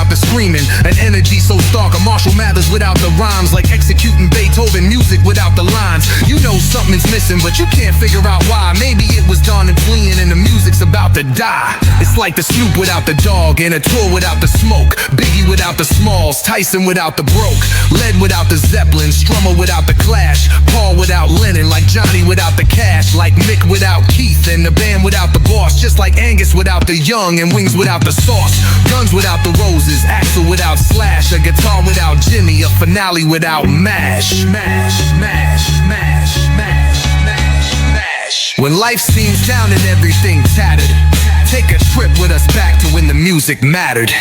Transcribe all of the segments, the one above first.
without the screaming, an energy so stark, a Marshall Mathers without the rhymes, like executing Beethoven music without the lines. You know something's missing, but you can't figure out why. Maybe it was done and fleeing and the music's about to die. It's like the Snoop without the dog, and a tour without the smoke, Biggie without the Smalls, Tyson without the Broke, Led without the Zeppelin, Strummer without the Clash, Paul without Lennon, like Johnny without the Cash, like Mick without Keith, and the band without the boss, just like Angus without the Young, and Wings without the sauce, Guns without the Roses, Axl without Slash, a guitar without Jimmy, a finale without Mash. When life seems down and everything tattered, take a trip with us back to when the music mattered.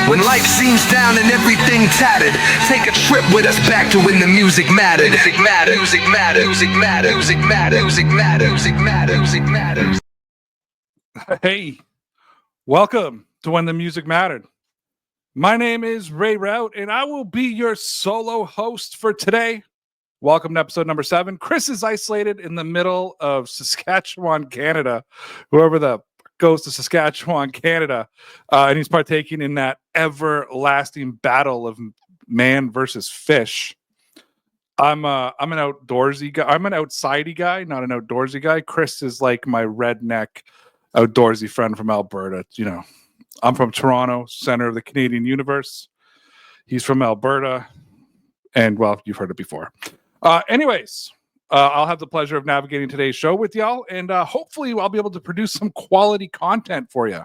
When life seems down and everything tattered, take a trip with us back to when the music mattered. Music matters, music matters, music matters, music matters, music matters, music matters, music matters. Hey, welcome to When the Music Mattered. My name is Ray Rout, and I will be your solo host for today. Welcome to episode number 7. Kris is isolated in the middle of Saskatchewan, Canada. Whoever the goes to Saskatchewan, Canada, and he's partaking in that everlasting battle of man versus fish. I'm an outdoorsy guy. I'm an outsidey guy, not an outdoorsy guy. Kris is like my redneck outdoorsy friend from Alberta. You know, I'm from Toronto, center of the Canadian universe. He's from Alberta, and well, you've heard it before. Anyways, I'll have the pleasure of navigating today's show with y'all, and hopefully I'll be able to produce some quality content for you.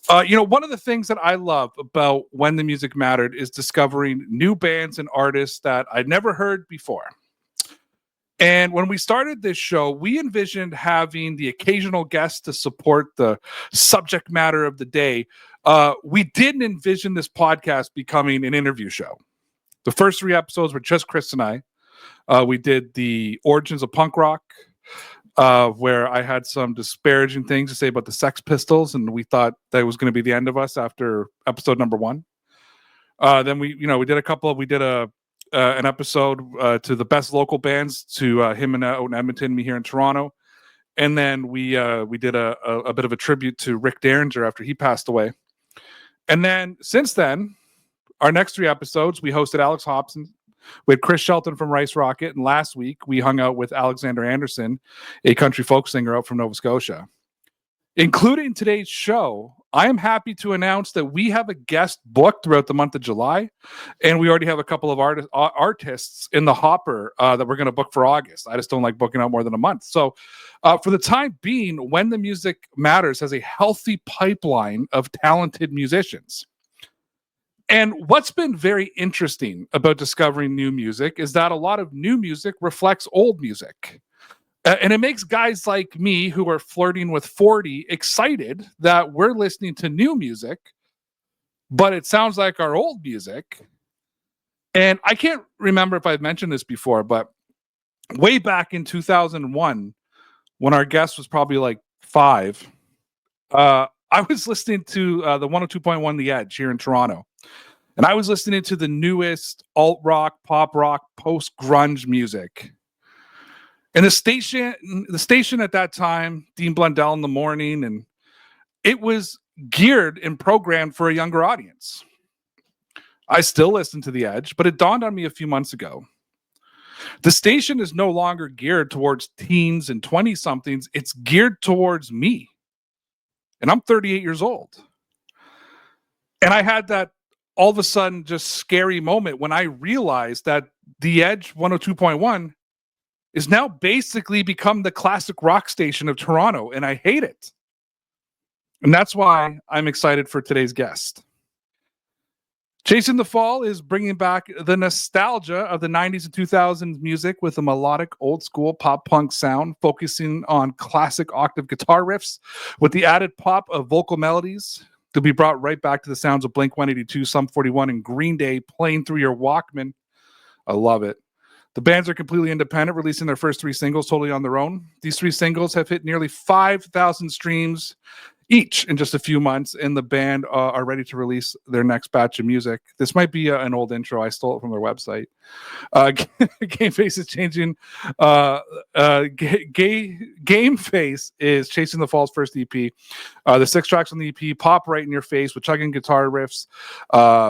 One of the things that I love about When the Music Mattered is discovering new bands and artists that I'd never heard before. And when we started this show, we envisioned having the occasional guest to support the subject matter of the day. We didn't envision this podcast becoming an interview show. The first 3 episodes were just Kris and I. We did the origins of punk rock, where I had some disparaging things to say about the Sex Pistols, and we thought that was going to be the end of us after episode number 1. Then we did an episode to the best local bands, to him and out in Edmonton, me here in Toronto, and then we did a bit of a tribute to Rick Derringer after he passed away. And then since then, our next 3 episodes, we hosted Alex Hobson. We had Chris Shelton from Rice Rocket, and last week we hung out with Alexander Anderson, a country folk singer out from Nova Scotia. Including today's show, I am happy to announce that we have a guest booked throughout the month of July, and we already have a couple of artists in the hopper that we're going to book for August. I just don't like booking out more than a month. So for the time being, When the Music Matters has a healthy pipeline of talented musicians. And what's been very interesting about discovering new music is that a lot of new music reflects old music. And it makes guys like me who are flirting with 40 excited that we're listening to new music, but it sounds like our old music. And I can't remember if I've mentioned this before, but way back in 2001, when our guest was probably like 5, I was listening to the 102.1 The Edge here in Toronto. And I was listening to the newest alt rock, pop rock, post grunge music. And the station at that time, Dean Blundell in the morning, and it was geared and programmed for a younger audience. I still listen to The Edge, but it dawned on me a few months ago. The station is no longer geared towards teens and 20-somethings. It's geared towards me. And I'm 38 years old. And I had that all of a sudden just scary moment when I realized that The Edge 102.1 is now basically become the classic rock station of Toronto, and I hate it. And that's why I'm excited for today's guest. Chasing the Fall is bringing back the nostalgia of the 90s and 2000s music with a melodic old school pop punk sound, focusing on classic octave guitar riffs with the added pop of vocal melodies. To be brought right back to the sounds of Blink-182, Sum 41, and Green Day playing through your Walkman. I love it. The bands are completely independent, releasing their first 3 singles totally on their own. These 3 singles have hit nearly 5,000 streams each in just a few months, and the band are ready to release their next batch of music. This might be an old intro. I stole it from their website. Game Face is changing. Game Face is Chasing the Fall's first EP. The 6 tracks on the EP pop right in your face with chugging guitar riffs,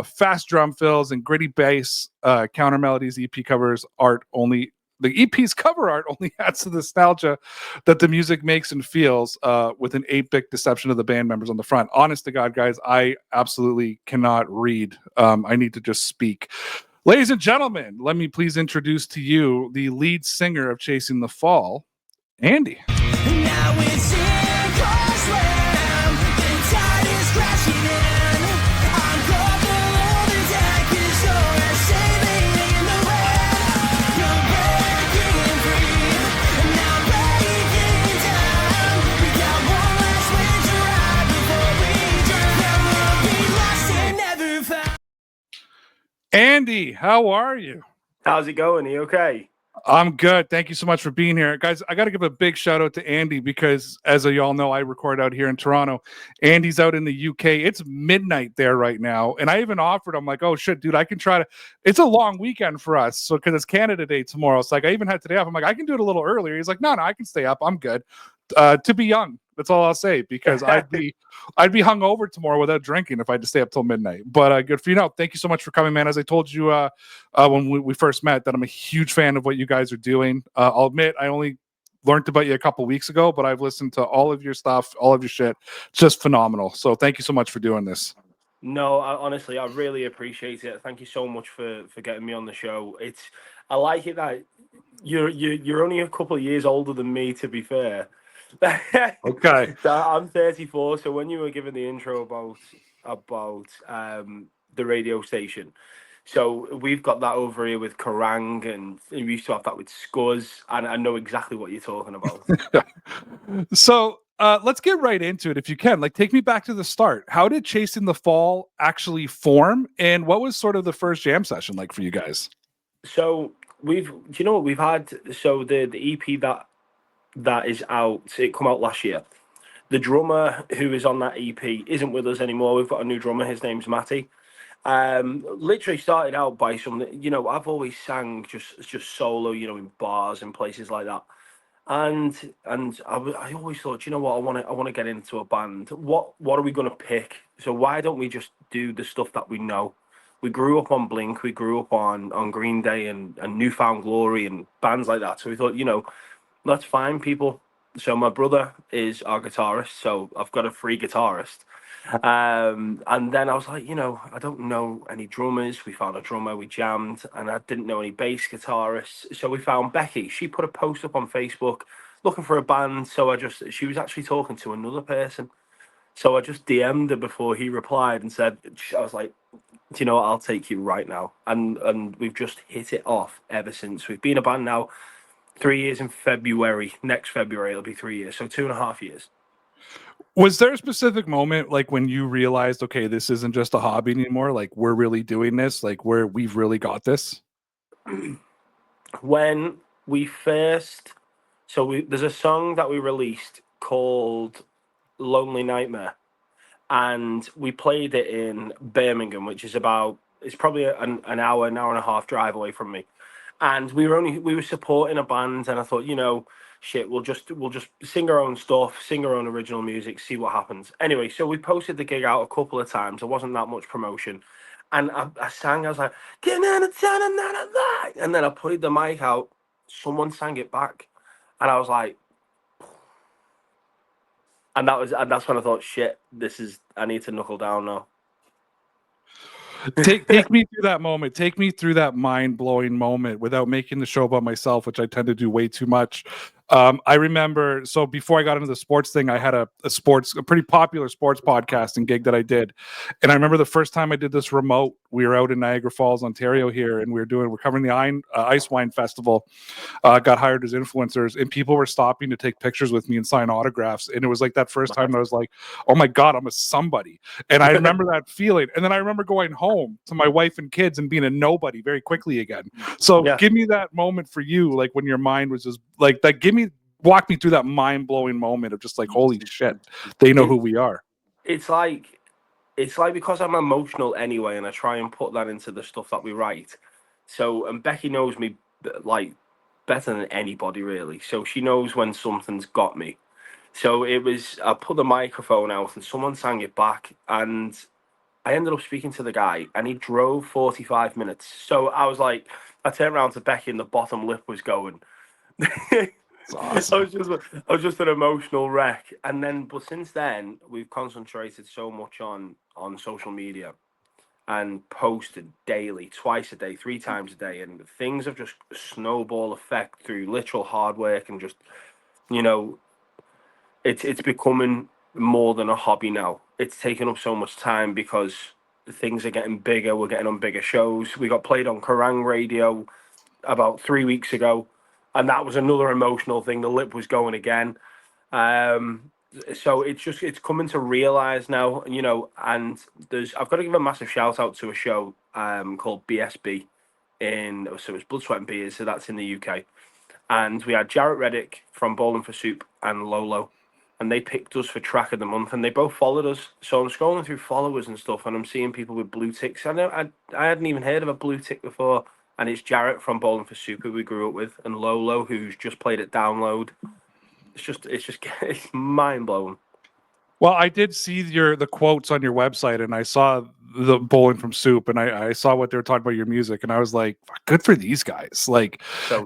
fast drum fills, and gritty bass counter melodies. EP covers art only. The EP's cover art only adds to the nostalgia that the music makes and feels with an 8-bit deception of the band members on the front. Honest to God, guys, I absolutely cannot read. I need to just speak. Ladies and gentlemen, let me please introduce to you the lead singer of Chasing the Fall, Andy. Now it's in crossland, the tide is crashing in. I'm caught below the deck, it's your saving in the wind. You're breaking free, and now breaking down. We got one last winter ride before we drown. We'll be lost and never found. Andy, how are you? How's it going? Are you okay? I'm good. Thank you so much for being here. Guys, I got to give a big shout out to Andy because, as you all know, I record out here in Toronto. Andy's out in the UK. It's midnight there right now. And I even offered him, like, oh, shit, dude, I can try to. It's a long weekend for us. So, because it's Canada Day tomorrow. It's like, I even had today off. I'm like, I can do it a little earlier. He's like, no, I can stay up. I'm good. To be young. That's all I'll say, because I'd be hungover tomorrow without drinking if I had to stay up till midnight. But good for you. No, thank you so much for coming, man. As I told you when we first met, that I'm a huge fan of what you guys are doing. I'll admit I only learned about you a couple weeks ago, but I've listened to all of your stuff, all of your shit. It's just phenomenal. So thank you so much for doing this. No, honestly, I really appreciate it. Thank you so much for getting me on the show. I like it that you're only a couple of years older than me, to be fair. Okay. So I'm 34. So when you were giving the intro about the radio station, so we've got that over here with Kerrang, and we used to have that with Scuzz, and I know exactly what you're talking about. So let's get right into it if you can. Like, take me back to the start. How did Chasing the Fall actually form, and what was sort of the first jam session like for you guys? So we've had the EP that is out. It come out last year. The drummer who is on that EP isn't with us anymore. We've got a new drummer. His name's Matty. Literally started out by I've always sang just solo, in bars and places like that. And I always thought, what, I want to get into a band. What are we going to pick? So why don't we just do the stuff that we know? We grew up on Blink. We grew up on Green Day and Newfound Glory and bands like that. So we thought, let's find people. So my brother is our guitarist, so I've got a free guitarist. And then I was like, I don't know any drummers. We found a drummer, we jammed, and I didn't know any bass guitarists. So we found Becky. She put a post up on Facebook looking for a band. So she was actually talking to another person. So I just DM'd her before he replied and said, I was like, do you know what? I'll take you right now. And we've just hit it off ever since. We've been a band now 3 years in February. Next February, it'll be 3 years. So 2.5 years. Was there a specific moment, like, when you realized, okay, this isn't just a hobby anymore? Like, we're really doing this? Like, we've really got this? When we first... there's a song that we released called Lonely Nightmare. And we played it in Birmingham, which is it's probably an hour and a half drive away from me. And we were supporting a band, and I thought, shit, we'll just sing our own stuff, sing our own original music, see what happens. Anyway, so we posted the gig out a couple of times. There wasn't that much promotion. And I sang, I was like, get out of town and not a lie. And then I put the mic out, someone sang it back. And I was like, and that's when I thought, shit, I need to knuckle down now. Take me through that moment. Take me through that mind-blowing moment without making the show about myself, which I tend to do way too much. I remember, so before I got into the sports thing, I had a pretty popular sports podcasting gig that I did. And I remember the first time I did this remote, we were out in Niagara Falls, Ontario here, and we're covering the Ice Wine Festival. Got hired as influencers, and people were stopping to take pictures with me and sign autographs. And it was like that first time that I was like, oh my God, I'm a somebody. And I remember that feeling. And then I remember going home to my wife and kids and being a nobody very quickly again. So give me that moment for you, like when your mind was just like that. Walk me through that mind-blowing moment of just like, holy shit, they know who we are. It's like because I'm emotional anyway, and I try and put that into the stuff that we write. So, and Becky knows me like better than anybody really. So she knows when something's got me. So I put the microphone out and someone sang it back, and I ended up speaking to the guy, and he drove 45 minutes. So I was like, I turned around to Becky and the bottom lip was going. Awesome. I was just an emotional wreck, but since then we've concentrated so much on social media and posted daily, twice a day, 3 times a day, and things have just snowball effect through literal hard work and just, you know, it's becoming more than a hobby now. It's taken up so much time because things are getting bigger. We're getting on bigger shows. We got played on Kerrang Radio about 3 weeks ago, and that was another emotional thing. The lip was going again. So it's coming to realize now, and I've got to give a massive shout out to a show called BSB so it's Blood, Sweat and Beers, so that's in the UK. And we had Jarrett Reddick from Bowling for Soup and Lolo, and they picked us for track of the month, and they both followed us. So I'm scrolling through followers and stuff, and I'm seeing people with blue ticks. I hadn't even heard of a blue tick before. And it's Jarrett from Bowling for Soup, who we grew up with, and Lolo, who's just played at Download. It's mind blowing. Well, I did see the quotes on your website, and I saw the Bowling from Soup, and I saw what they were talking about your music, and I was like, good for these guys. Like, So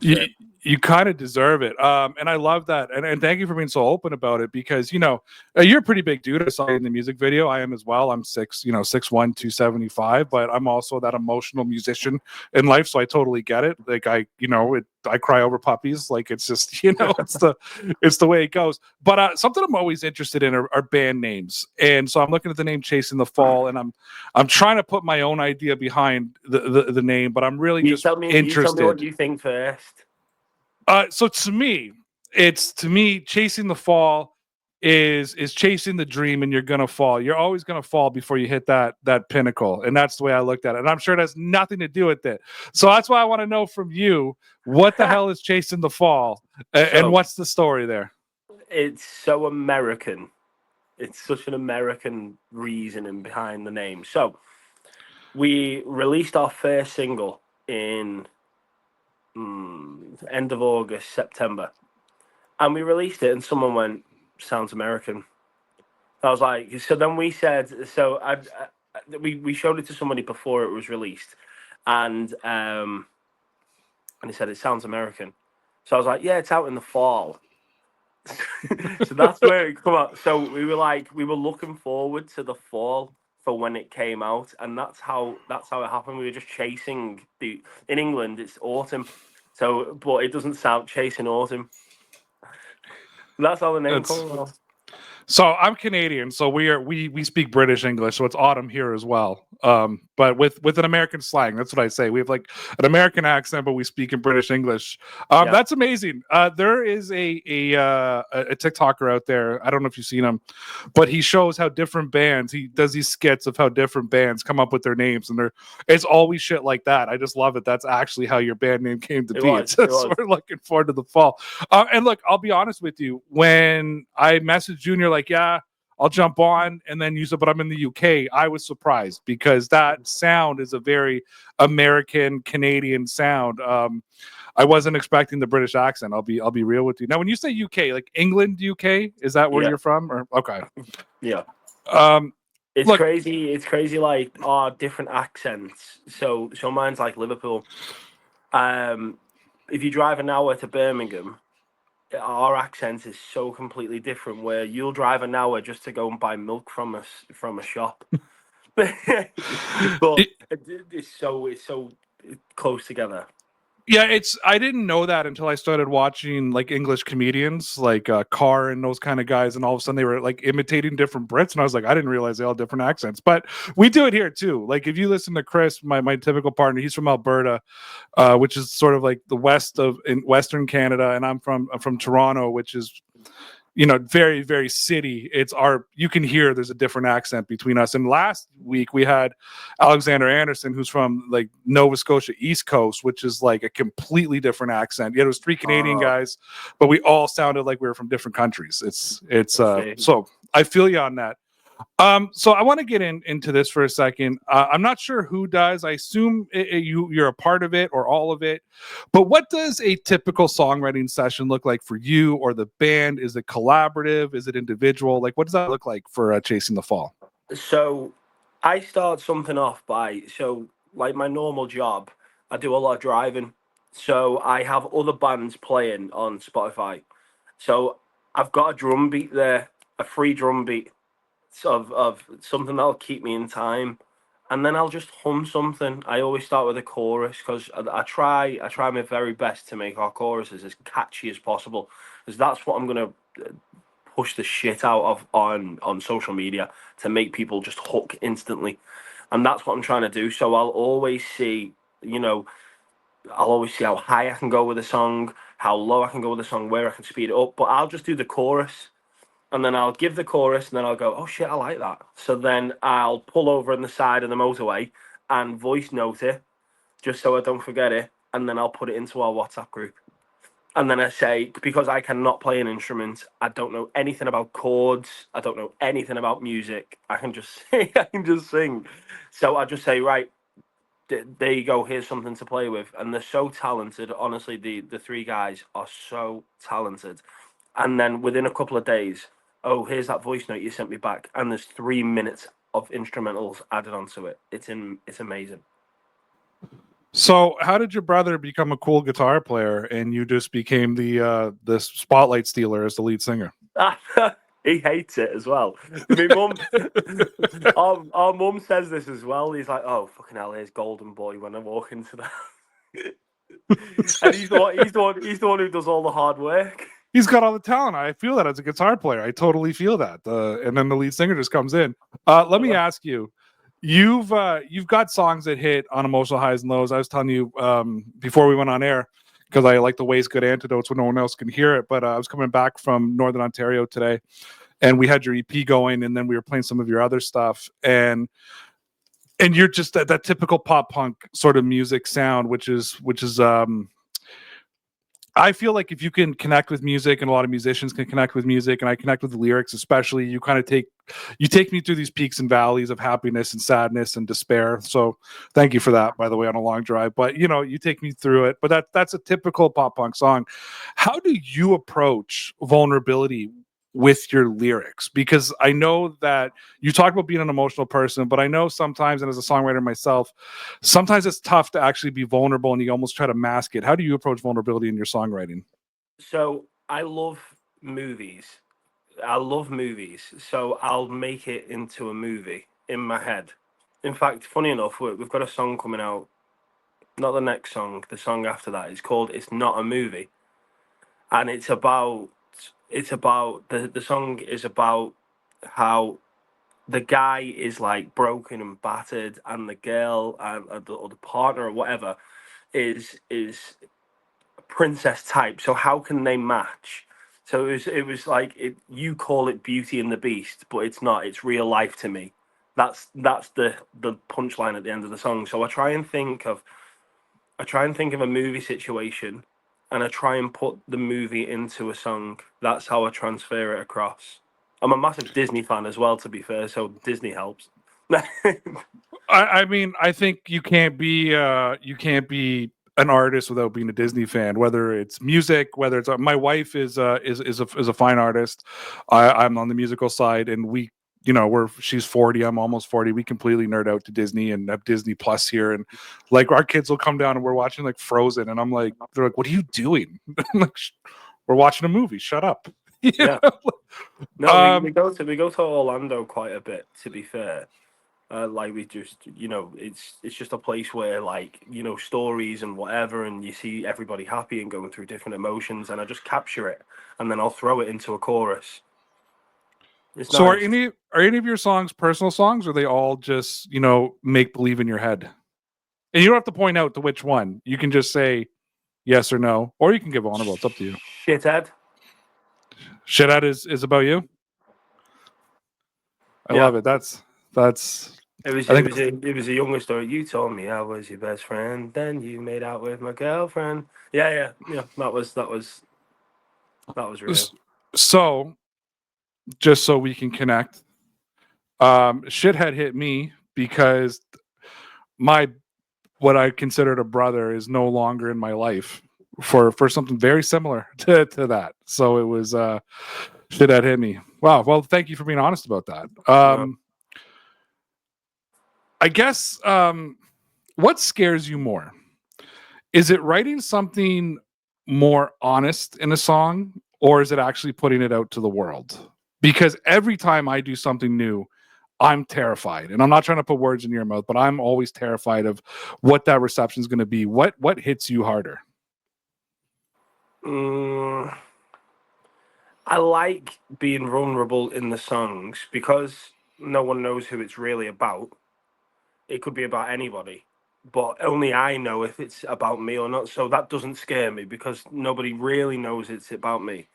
you kind of deserve it. And I love that. And thank you for being so open about it, because, you're a pretty big dude. I saw you in the music video. I am as well. I'm 6'1", 275, but I'm also that emotional musician in life. So I totally get it. Like I cry over puppies. Like it's just, it's the way it goes. But something I'm always interested in are band names. And so I'm looking at the name Chasing the Fall, and I'm trying to put my own idea behind the name, but I'm really interested. You tell me what you think first. So to me, Chasing the Fall is chasing the dream, and you're gonna fall. You're always gonna fall before you hit that pinnacle, and that's the way I looked at it. And I'm sure it has nothing to do with it. So that's why I want to know from you, what the hell is Chasing the Fall, and what's the story there? It's so American. It's such an American reasoning behind the name. So we released our first single in end of August, September, and we released it, and someone went, sounds American. I was like, so then we said, we showed it to somebody before it was released, and he said it sounds American. So I was like, yeah, it's out in the fall. So that's where it come out. So we were looking forward to the fall for when it came out, and that's how it happened. We were just chasing in England it's autumn, so but it doesn't sound chasing autumn. That's how the name comes out. So I'm Canadian, so we speak British English, so it's autumn here as well. But with an American slang, that's what I say. We have like an American accent, but we speak in British English. That's amazing. There is a TikToker out there. I don't know if you've seen him, but he shows how different bands. He does these skits of how different bands come up with their names, and it's always shit like that. I just love it. That's actually how your band name came to be. So we're looking forward to the fall. And look, I'll be honest with you. When I messaged Junior, like, yeah, I'll jump on, and then you said, but I'm in the UK. I was surprised because that sound is a very American Canadian sound. I wasn't expecting the British accent. I'll be real with you. Now, when you say UK, like England, UK, is that where you're from? Or okay, yeah. It's crazy. It's crazy. Like different accents. So mine's like Liverpool. If you drive an hour to Birmingham, our accent is so completely different, where you'll drive an hour just to go and buy milk from a shop. But it's so close together. Yeah, I didn't know that until I started watching like English comedians like Carr and those kind of guys, and all of a sudden they were like imitating different Brits, and I was like, I didn't realize they all had different accents. But we do it here too. Like if you listen to Kris, my typical partner, he's from Alberta, which is sort of like the west of in Western Canada, and I'm from Toronto, which is very very city. You can hear there's a different accent between us. And last week we had Alexander Anderson, who's from like Nova Scotia East Coast, which is like a completely different accent. It was three Canadian guys, but we all sounded like we were from different countries. So I feel you on that. So I want to get into this for a second. I'm not sure who does. I assume you're a part of it or all of it. But what does a typical songwriting session look like for you or the band? Is it collaborative? Is it individual? Like, what does that look like for Chasing the Fall? So I start something off like my normal job, I do a lot of driving. So I have other bands playing on Spotify. So I've got a drum beat there, a free drum beat of something that'll keep me in time. And then I'll just hum something. I always start with a chorus because I try my very best to make our choruses as catchy as possible, because that's what I'm gonna push the shit out of on social media, to make people just hook instantly. And that's what I'm trying to do. So I'll always see how high I can go with a song, how low I can go with a song, where I can speed it up. But I'll just do the chorus, and then I'll give the chorus, and then I'll go, oh shit, I like that. So then I'll pull over on the side of the motorway and voice note it, just so I don't forget it, and then I'll put it into our WhatsApp group. And then I say, because I cannot play an instrument, I don't know anything about chords, I don't know anything about music, I can just sing. So I just say, right, there you go, here's something to play with. And they're so talented. Honestly, the three guys are so talented. And then within a couple of days, oh, here's that voice note you sent me back, and there's 3 minutes of instrumentals added onto it. It's amazing. So how did your brother become a cool guitar player and you just became the spotlight stealer as the lead singer? He hates it as well. My mum, our mum says this as well. He's like, oh, fucking hell, here's Golden Boy when I walk into that. And he's the one who does all the hard work. He's got all the talent. I feel that as a guitar player. I totally feel that. And then the lead singer just comes in. Let me ask you, you've got songs that hit on emotional highs and lows. I was telling you before we went on air, because I like to waste good antidotes when no one else can hear it. But I was coming back from Northern Ontario today, and we had your EP going, and then we were playing some of your other stuff. And you're just that typical pop punk sort of music sound, which is I feel like if you can connect with music, and a lot of musicians can connect with music, and I connect with the lyrics, especially, you kind of take me through these peaks and valleys of happiness and sadness and despair. So thank you for that, by the way, on a long drive. But you take me through it. But that's a typical pop punk song. How do you approach vulnerability with your lyrics? Because I know that you talk about being an emotional person, but I know sometimes, and as a songwriter myself, sometimes it's tough to actually be vulnerable and you almost try to mask it. How do you approach vulnerability in your songwriting? So I love movies. So I'll make it into a movie in my head. In fact, funny enough, we've got a song coming out. Not the next song, the song after that. It's called "It's Not a Movie," and it's about the song is about how the guy is like broken and battered, and the girl or the partner or whatever is a princess type. So how can they match? So it was like you call it Beauty and the Beast, but it's not. It's real life to me. That's the punchline at the end of the song. So I try and think of a movie situation, and I try and put the movie into a song. That's how I transfer it across. I'm a massive Disney fan as well, to be fair, so Disney helps. I mean, I think you can't be an artist without being a Disney fan. Whether it's music, whether it's my wife is a fine artist. I'm on the musical side, and she's 40, I'm almost 40. We completely nerd out to Disney and have Disney Plus here, and like our kids will come down and we're watching like Frozen, and I'm like, they're like, what are you doing? I'm like, we're watching a movie, shut up. Yeah. No, we go to Orlando quite a bit, to be fair. Like we just, it's just a place where like, stories and whatever, and you see everybody happy and going through different emotions, and I just capture it, and then I'll throw it into a chorus. It's So nice. are any of your songs personal songs, or are they all just, make believe in your head? And you don't have to point out to which one. You can just say yes or no, or you can give honorable. It's up to you. Shithead. Shithead is about you. I Yeah. love it. That's It was I it think was a it was a younger story. You told me I was your best friend, then you made out with my girlfriend. Yeah. That was real. so. Just so we can connect. Shithead hit me because my what I considered a brother is no longer in my life for something very similar to that. So it was Shithead hit me. Wow. Well, thank you for being honest about that. I guess what scares you more? Is it writing something more honest in a song, or is it actually putting it out to the world? Because every time I do something new, I'm terrified. And I'm not trying to put words in your mouth, but I'm always terrified of what that reception is going to be. What hits you harder? Mm, I like being vulnerable in the songs because no one knows who it's really about. It could be about anybody, but only I know if it's about me or not. So that doesn't scare me because nobody really knows it's about me.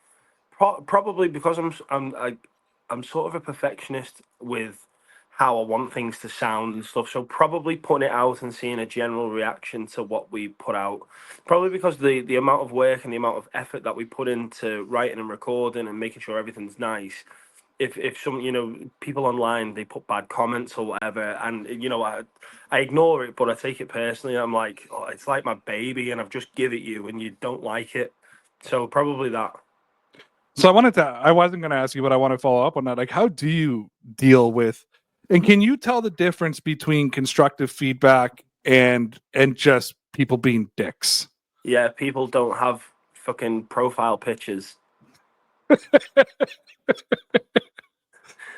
Probably because I'm sort of a perfectionist with how I want things to sound and stuff. So probably putting it out and seeing a general reaction to what we put out. Probably because the amount of work and the amount of effort that we put into writing and recording and making sure everything's nice. If some people online they put bad comments or whatever, and I ignore it, but I take it personally. I'm like, oh, it's like my baby, and I've just give it you, and you don't like it. So probably that. So I wasn't going to ask you, but I want to follow up on that. Like, how do you deal with, and can you tell the difference between constructive feedback and just people being dicks? Yeah, people don't have fucking profile pictures. All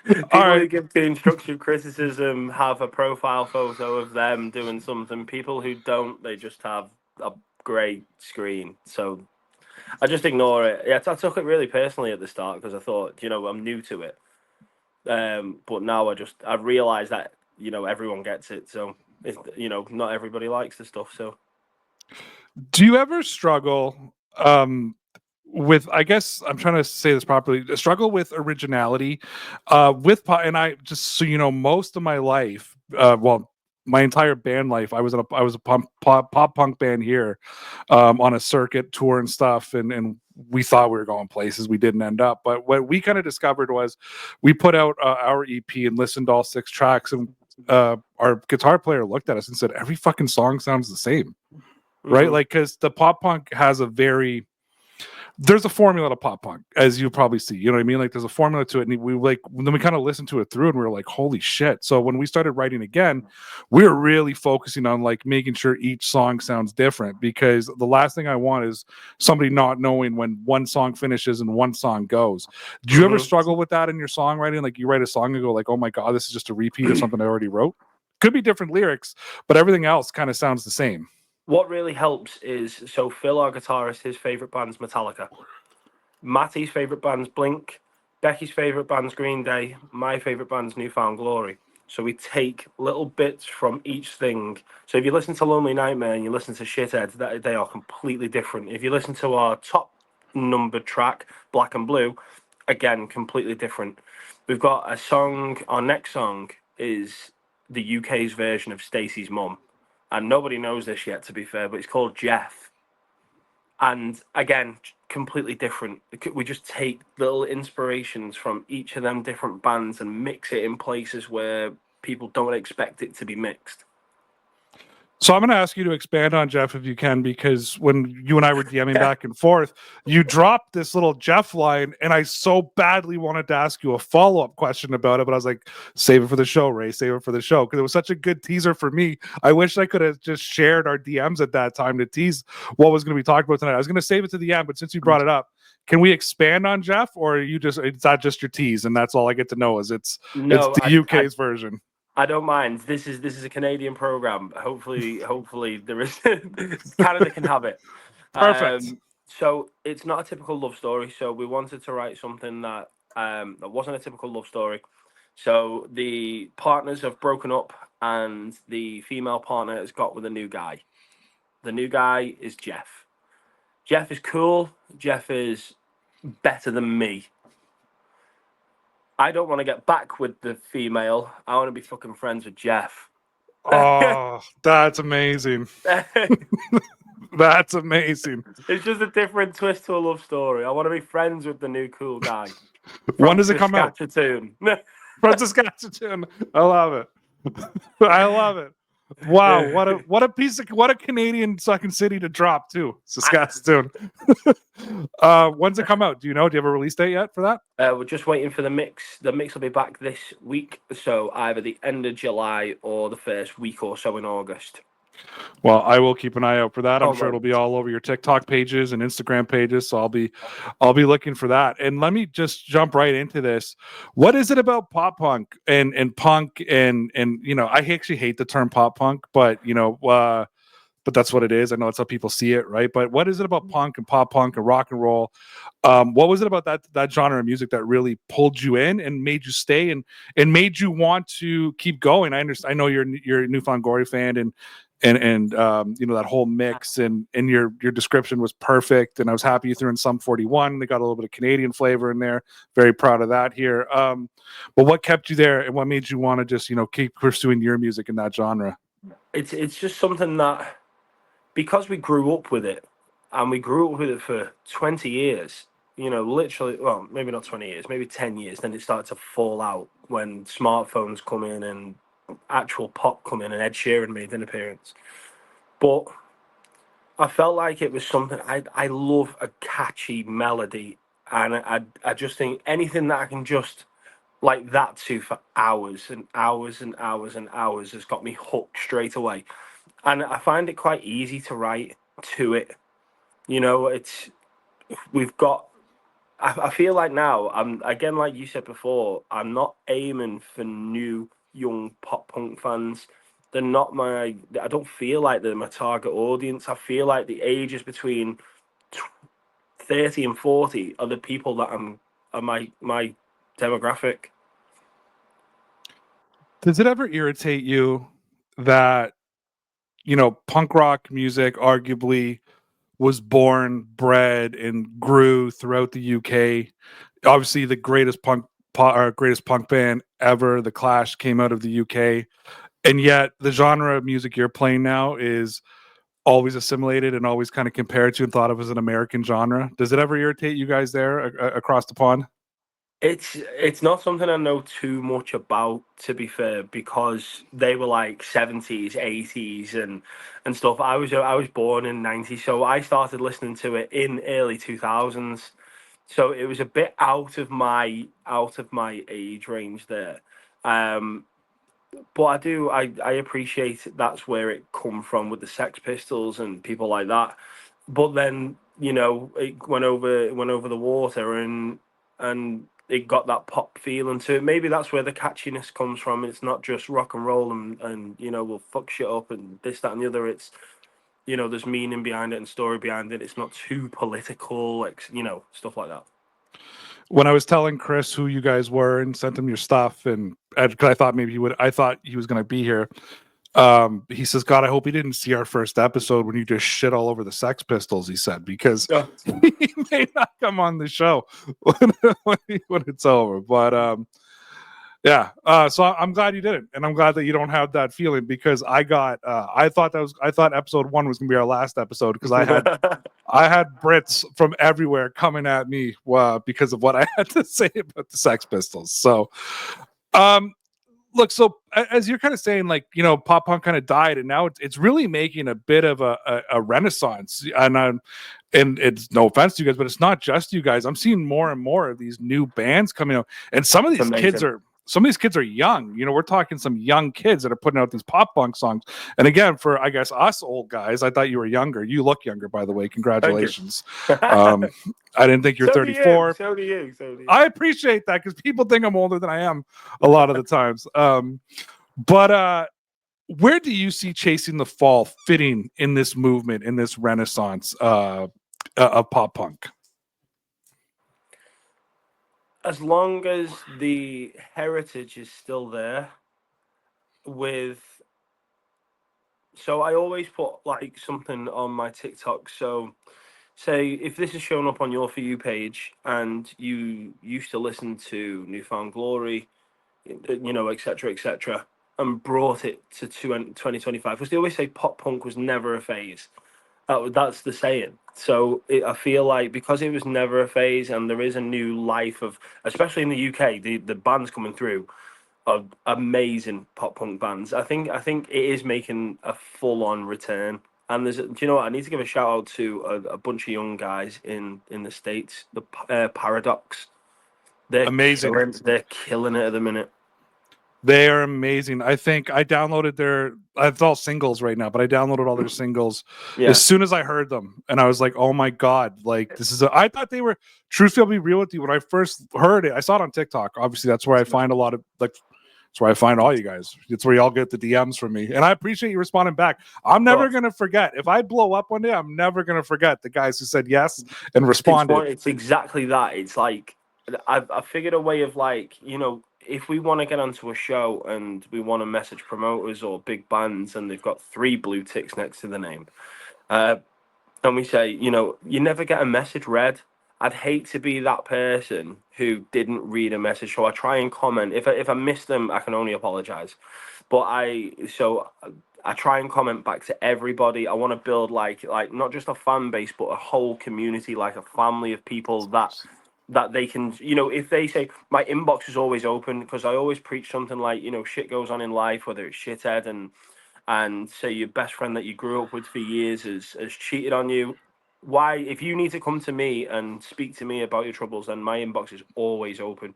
People right. who give constructive criticism have a profile photo of them doing something. People who don't, they just have a grey screen. So I just ignore it. Yeah, I took it really personally at the start because I thought, I'm new to it. But now I realize that everyone gets it. So it's, not everybody likes the stuff. So Do you ever struggle with, I guess I'm trying to say this properly, struggle with originality and I just so most of my life, my entire band life, I was a pop punk band here on a circuit tour and stuff, and we thought we were going places, we didn't end up. But what we kind of discovered was we put out our EP and listened to all 6 tracks, and our guitar player looked at us and said every fucking song sounds the same. Right, like, because the pop punk has there's a formula to pop punk, as you probably see. You know what I mean? Like, there's a formula to it, and then we kind of listened to it through, and we were like, "Holy shit!" So when we started writing again, we were really focusing on like making sure each song sounds different, because the last thing I want is somebody not knowing when one song finishes and one song goes. Do you ever struggle with that in your songwriting? Like, you write a song and go like, "Oh my god, this is just a repeat of something I already wrote." Could be different lyrics, but everything else kind of sounds the same. what really helps is, so Phil, our guitarist, his favorite band's Metallica. Matty's favorite band's Blink. Becky's favorite band's Green Day. My favorite band's Newfound Glory. So we take little bits from each thing. So if you listen to Lonely Nightmare and you listen to Shithead, they are completely different. If you listen to our top numbered track, Black and Blue, again, completely different. We've got a song, our next song is the UK's version of Stacey's Mum. And nobody knows this yet, to be fair, but it's called Jeff. And again, completely different. We just take little inspirations from each of them different bands and mix it in places where people don't expect it to be mixed. So I'm going to ask you to expand on Jeff if you can, because when you and I were DMing back and forth, you dropped this little Jeff line, and I so badly wanted to ask you a follow-up question about it, but I was like, save it for the show, Ray, save it for the show, because it was such a good teaser for me. I wish I could have just shared our DMs at that time to tease what was going to be talked about tonight. I was going to save it to the end, but since you brought it up, can we expand on Jeff, or is that just your tease, and that's all I get to know is it's the UK's version? I don't mind. This is a Canadian program. Hopefully there is Canada can have it. Perfect. So it's not a typical love story. So we wanted to write something that wasn't a typical love story. So the partners have broken up, and the female partner has got with a new guy. The new guy is Jeff. Jeff is cool. Jeff is better than me. I don't want to get back with the female. I want to be fucking friends with Jeff. Oh, that's amazing. That's amazing. It's just a different twist to a love story. I want to be friends with the new cool guy. When does it come out? Saskatchewan. From Saskatchewan. I love it. I love it. Wow, what a Canadian fucking city to drop too, Saskatchewan. When's it come out? Do you know? Do you have a release date yet for that? We're just waiting for the mix. The mix will be back this week, so either the end of July or the first week or so in August. Well, I will keep an eye out for that. I'm Oh, sure right. it'll be all over your TikTok pages and Instagram pages. So I'll be looking for that. And let me just jump right into this. What is it about pop punk and punk and you know, I actually hate the term pop punk, but you know, but that's what it is. I know it's how people see it, right? But what is it about punk and pop punk and rock and roll? What was it about that genre of music that really pulled you in and made you stay and made you want to keep going? I understand. I know you're a Newfound Glory fan and you know, that whole mix and your description was perfect, and I was happy you threw in Sum 41. They got a little bit of Canadian flavor in there. Very proud of that here. But what kept you there, and what made you want to just, you know, keep pursuing your music in that genre? It's just something that, because we grew up with it, and we grew up with it for 20 years, you know, literally, well, maybe not 20 years, maybe 10 years, then it started to fall out when smartphones come in and actual pop come in and Ed Sheeran made an appearance. But I felt like it was something, I love a catchy melody, and I just think anything that I can just like that to for hours and hours and hours and hours has got me hooked straight away. And I find it quite easy to write to it. You know, we've got, I feel like now, I'm, again, like you said before, I'm not aiming for new young pop punk fans. They're not I don't feel like they're my target audience. I feel like the ages between 30 and 40 are the people that are my demographic. Does it ever irritate you that, you know, punk rock music arguably was born, bred, and grew throughout the UK? Obviously, the greatest greatest punk band ever, The Clash, came out of the UK, and yet the genre of music you're playing now is always assimilated and always kind of compared to and thought of as an American genre. Does it ever irritate you guys there across the pond? It's not something I know too much about, to be fair, because they were like 70s, 80s and stuff. I was born in 90s, so I started listening to it in early 2000s. So it was a bit out of my age range there. Um, but I appreciate that's where it come from with the Sex Pistols and people like that. But then, you know, it went over the water, and it got that pop feeling to it. Maybe that's where the catchiness comes from. It's not just rock and roll and you know, we'll fuck shit up and this, that and the other. It's, you know, there's meaning behind it and story behind it. It's not too political, like, you know, stuff like that. When I was telling Kris who you guys were and sent him your stuff, and cause I thought maybe I thought he was going to be here. He says, God, I hope he didn't see our first episode when you just shit all over the Sex Pistols, he said, because Yeah. he may not come on the show when it's over. But yeah, so I'm glad you didn't, and I'm glad that you don't have that feeling, because I thought episode 1 was gonna be our last episode, because I had Brits from everywhere coming at me because of what I had to say about the Sex Pistols. So look, so as you're kind of saying, like, you know, pop punk kind of died, and now it's really making a bit of a renaissance. And it's no offense to you guys, but it's not just you guys. I'm seeing more and more of these new bands coming out, and some of these kids are young. You know, we're talking some young kids that are putting out these pop punk songs. And again, for, I guess, us old guys, I thought you were younger. You look younger, by the way. Congratulations. I didn't think you're 34. So do you. I appreciate that, because people think I'm older than I am a lot of the times. But where do you see Chasing the Fall fitting in this movement, in this renaissance of pop punk? As long as the heritage is still there, with so I always put like something on my TikTok. So say if this is showing up on your For You page and you used to listen to Newfound Glory, etc., etc., and brought it to 2025, because they always say pop punk was never a phase. That's the saying. So I feel like because it was never a phase and there is a new life of, especially in the UK, the bands coming through are amazing pop punk bands. I think it is making a full on return. And do you know what? I need to give a shout out to a bunch of young guys in the States, the Paradox. Amazing. They're killing it at the minute. They are amazing. I think I downloaded it's all singles right now, but I downloaded all their singles Yeah. as soon as I heard them. And I was like, oh my God, like I thought they were, truthfully, I'll be real with you. When I first heard it, I saw it on TikTok. Obviously, that's where I find a lot of, like, that's where I find all you guys. It's where y'all get the DMs from me. And I appreciate you responding back. I'm never going to forget. If I blow up one day, I'm never going to forget the guys who said yes and responded. It's exactly that. It's like, I've figured a way of like, if we want to get onto a show and we want to message promoters or big bands and they've got 3 blue ticks next to the name, and we say, you never get a message read. I'd hate to be that person who didn't read a message, so I try and comment. If I miss them, I can only apologize. But I try and comment back to everybody. I want to build like not just a fan base, but a whole community, like a family of people that they can, if they say my inbox is always open, because I always preach something like, shit goes on in life, whether it's shithead and say your best friend that you grew up with for years has cheated on you. Why, if you need to come to me and speak to me about your troubles, then my inbox is always open.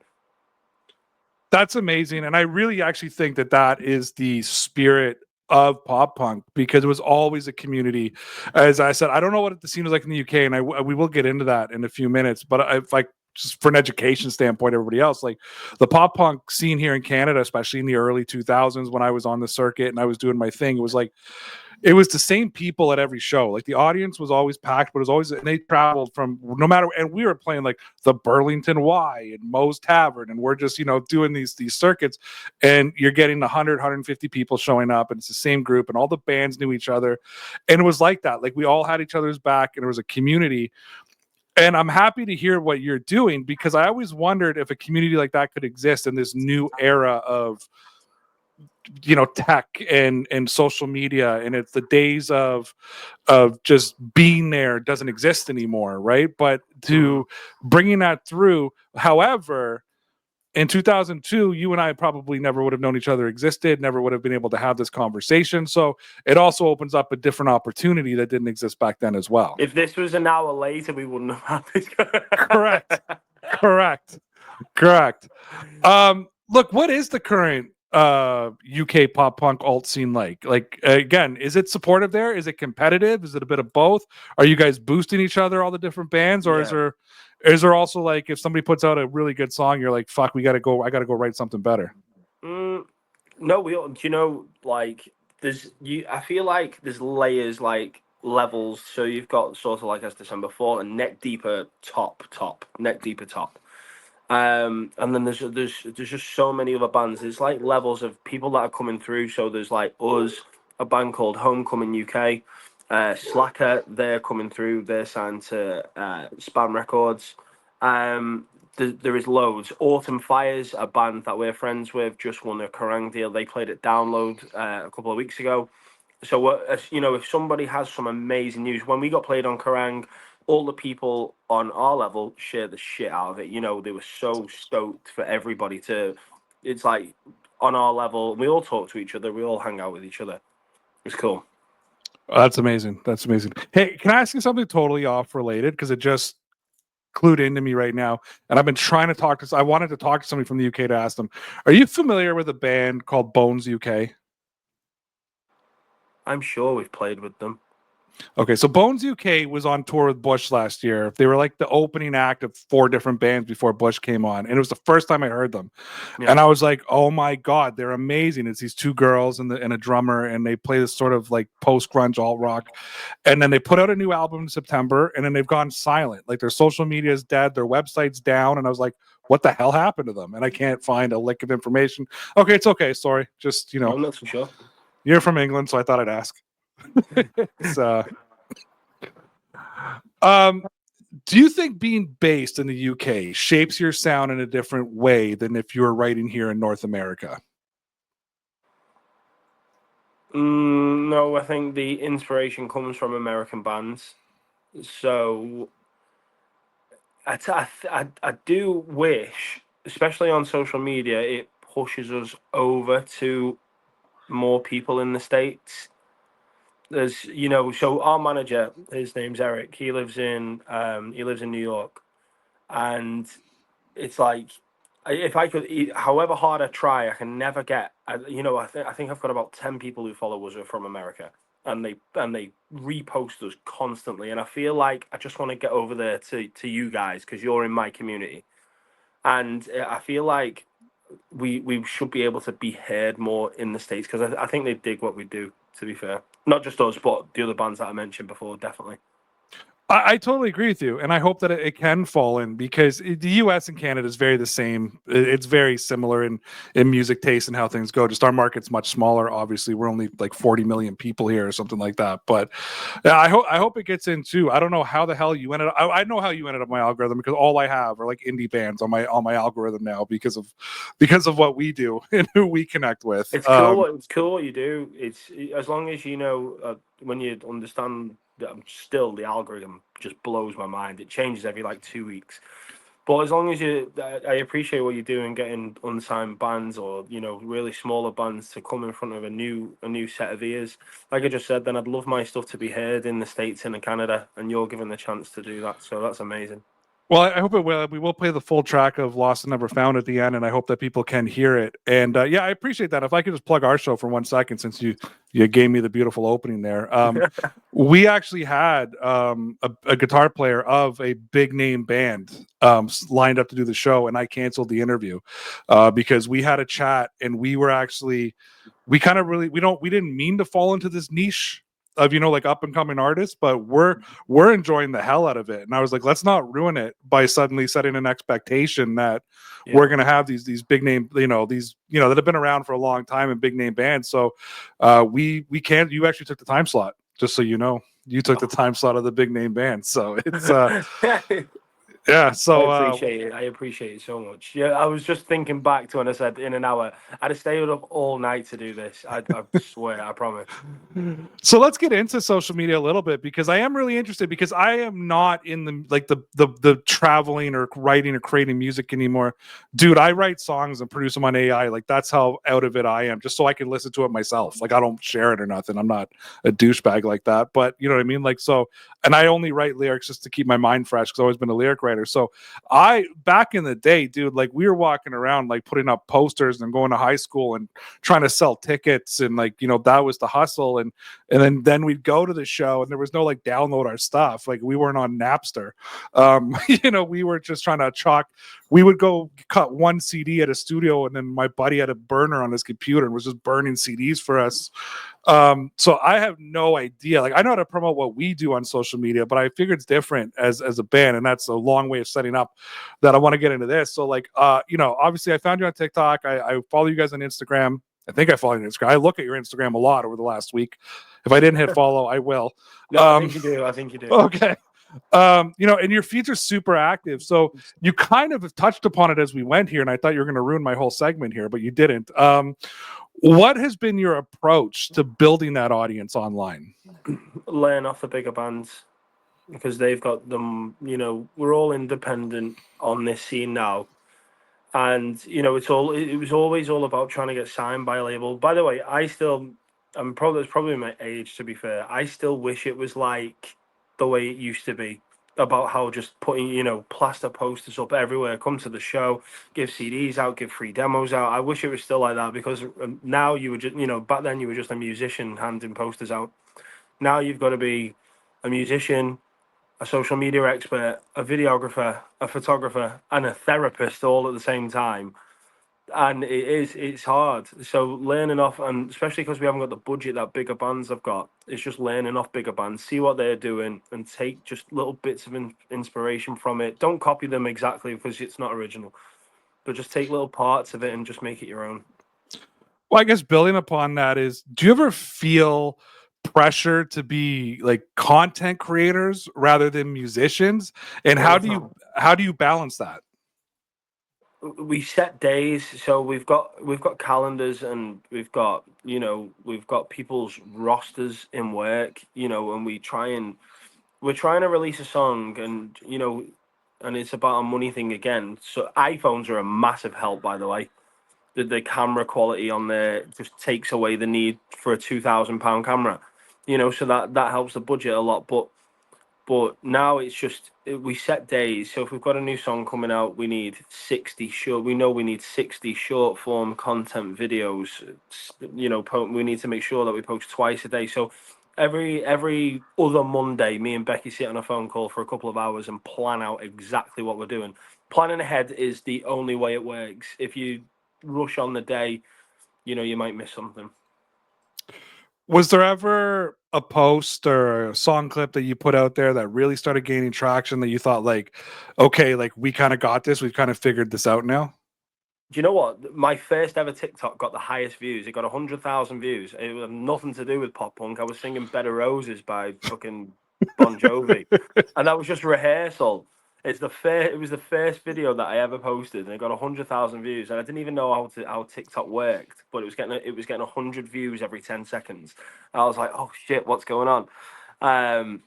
That's amazing. And I really actually think that is the spirit of pop punk, because it was always a community. As I said, I don't know what the scene was like in the UK, and we will get into that in a few minutes. But if like, just for an education standpoint, everybody else, like the pop punk scene here in Canada, especially in the early 2000s when I was on the circuit and I was doing my thing, it was the same people at every show. Like the audience was always packed, but it was always, and they traveled from no matter, and we were playing like the Burlington Y and Moe's Tavern, and we're just, doing these circuits, and you're getting 100, 150 people showing up, and it's the same group, and all the bands knew each other. And it was like that. Like we all had each other's back, and there was a community. And I'm happy to hear what you're doing, because I always wondered if a community like that could exist in this new era of, tech and social media, and it's the days of just being there doesn't exist anymore, right? But to bringing that through, however, in 2002, you and I probably never would have known each other existed, never would have been able to have this conversation. So it also opens up a different opportunity that didn't exist back then as well. If this was an hour later, we wouldn't have had this. Correct. Look, what is the current UK pop punk alt scene like? Like, again, is it supportive there? Is it competitive? Is it a bit of both? Are you guys boosting each other, all the different bands, or is there also like, if somebody puts out a really good song, you're like, fuck, I gotta go write something better? No, like I feel like there's layers, like levels. So you've got sort of like as December 4 and neck deeper top. And then there's just so many other bands. There's like levels of people that are coming through. So there's like us, a band called Homecoming UK, Slacker, they're coming through. They're signed to Spam Records. There is loads. Autumn Fires, a band that we're friends with, just won a Kerrang deal. They played at Download a couple of weeks ago. So if somebody has some amazing news, when we got played on Kerrang, all the people on our level shared the shit out of it. They were so stoked for everybody to. It's like on our level, we all talk to each other. We all hang out with each other. It's cool. That's amazing. Hey, can I ask you something totally off related? Because it just clued into me right now, and I've been trying to I wanted to talk to somebody from the UK to ask them. Are you familiar with a band called Bones UK? I'm sure we've played with them. Okay, so Bones UK was on tour with Bush last year. They were like the opening act of 4 different bands before Bush came on, and it was the first time I heard them. Yeah. And I was like, "Oh my god, they're amazing!" It's these 2 girls and a drummer, and they play this sort of like post grunge alt rock. And then they put out a new album in September, and then they've gone silent. Like their social media is dead, their website's down, and I was like, "What the hell happened to them?" And I can't find a lick of information. Okay, it's okay. Sorry, just I'm not so sure. you're from England, so I thought I'd ask. So, do you think being based in the UK shapes your sound in a different way than if you were writing here in North America? No, I think the inspiration comes from American bands. So I do wish, especially on social media, it pushes us over to more people in the States. There's, so our manager, his name's Eric. He lives in New York, and it's like if I could, however hard I try, I can never get. I think I've got about 10 people who follow us who are from America, and they repost us constantly. And I feel like I just want to get over there to you guys because you're in my community, and I feel like we should be able to be heard more in the States because I think they dig what we do. To be fair, not just us, but the other bands that I mentioned before, definitely. I totally agree with you, and I hope that it can fall in because the U.S. and Canada is very the same. It's very similar in music taste and how things go. Just our market's much smaller. Obviously, we're only like 40 million people here or something like that. But yeah, I hope it gets in too. I don't know how the hell you ended up. I know how you ended up my algorithm because all I have are like indie bands on my algorithm now because of what we do and who we connect with. It's cool. It's cool what you do. It's as long as when you understand that. Still, the algorithm just blows my mind. It changes every like 2 weeks. But as long as I appreciate what you do in getting unsigned bands or really smaller bands to come in front of a new set of ears. Like I just said, then I'd love my stuff to be heard in the States and in Canada, and you're given the chance to do that. So that's amazing. Well, I hope it will. We will play the full track of Lost and Never Found at the end, and I hope that people can hear it. And yeah, I appreciate that. If I could just plug our show for 1 second, since you gave me the beautiful opening there. We actually had a guitar player of a big name band lined up to do the show, and I canceled the interview because we had a chat, and we didn't mean to fall into this niche of like up and coming artists, but we're enjoying the hell out of it. And I was like, let's not ruin it by suddenly setting an expectation that we're gonna have these big name, that have been around for a long time and big name bands. So we can't. You actually took the time slot, just so you know. You took the time slot of the big name band. So it's yeah. So I appreciate it so much. Yeah, I was just thinking back to when I said in an hour. I'd have stayed up all night to do this. I swear, I promise. So let's get into social media a little bit because I am really interested because I am not in the traveling or writing or creating music anymore. Dude, I write songs and produce them on AI. Like that's how out of it I am, just so I can listen to it myself. Like I don't share it or nothing. I'm not a douchebag like that. But you know what I mean? Like so, and I only write lyrics just to keep my mind fresh because I've always been a lyric writer. So back in the day, dude, like we were walking around like putting up posters and going to high school and trying to sell tickets and like that was the hustle and then we'd go to the show and there was no like download our stuff, like we weren't on Napster. We were just trying to we would go cut one CD at a studio and then my buddy had a burner on his computer and was just burning CDs for us. So I have no idea. Like I know how to promote what we do on social media, but I figure it's different as a band, and that's a long way of setting up that I want to get into this. So like, obviously I found you on TikTok. I follow you guys on Instagram. I think I follow you on Instagram. I look at your Instagram a lot over the last week. If I didn't hit follow, I will. No, I think you do. Okay. And your feature's super active. So you kind of touched upon it as we went here, and I thought you were going to ruin my whole segment here, but you didn't. What has been your approach to building that audience online? Laying off the bigger bands because they've got them. We're all independent on this scene now, and it was always all about trying to get signed by a label. By the way, it's probably my age, to be fair. I still wish it was like the way it used to be, about how just putting plaster posters up everywhere, come to the show, give CDs out, give free demos out. I wish it was still like that because now you were just back then you were just a musician handing posters out. Now you've got to be a musician, a social media expert, a videographer, a photographer, and a therapist all at the same time. And it's hard. So learning off, and especially because we haven't got the budget that bigger bands have got, it's just learning off bigger bands, see what they're doing, and take just little bits of inspiration from it. Don't copy them exactly because it's not original, but just take little parts of it and just make it your own. Well, I guess building upon that is, do you ever feel pressure to be like content creators rather than musicians? And All the time. how do you balance that? We set days, so we've got calendars, and we've got people's rosters in work, and we're trying to release a song, and and it's about a money thing again. So iPhones are a massive help, by the way. The camera quality on there just takes away the need for a £2,000 camera, so that helps the budget a lot. But now it's just we set days. So if we've got a new song coming out, we need 60 short. We know we need 60 short form content videos. We need to make sure that we post twice a day. So every other Monday, me and Becky sit on a phone call for a couple of hours and plan out exactly what we're doing. Planning ahead is the only way it works. If you rush on the day, you might miss something. Was there ever a post or a song clip that you put out there that really started gaining traction that you thought like, okay, like we kind of got this, we've kind of figured this out now? Do you know what? My first ever TikTok got the highest views. It got 100,000 views. It had nothing to do with pop punk. I was singing "Bed of Roses" by fucking Bon Jovi, and that was just rehearsal. It was the first video that I ever posted, and it got 100,000 views. And I didn't even know how TikTok worked, but it was getting 100 views every 10 seconds. And I was like, oh shit, what's going on?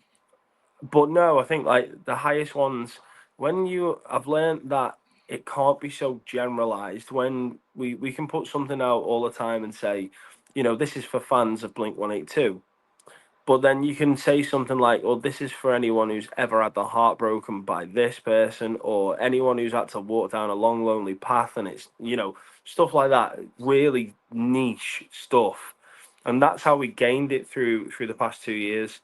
But no, I think like the highest ones, I've learned that it can't be so generalized. When we can put something out all the time and say, this is for fans of Blink 182. But then you can say something like, well, this is for anyone who's ever had their heart broken by this person, or anyone who's had to walk down a long, lonely path. And it's, stuff like that, really niche stuff. And that's how we gained it through the past 2 years.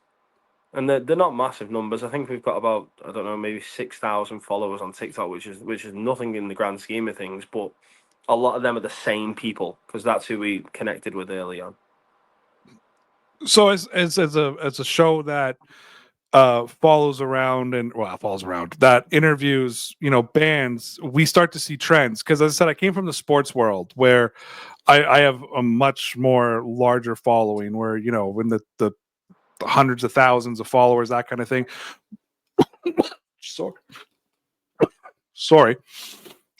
And they're not massive numbers. I think we've got about, I don't know, maybe 6,000 followers on TikTok, which is nothing in the grand scheme of things. But a lot of them are the same people because that's who we connected with early on. So as a show that follows around that interviews bands, we start to see trends, because as I said, I came from the sports world where I have a much more larger following, where when the hundreds of thousands of followers, that kind of thing. Sorry,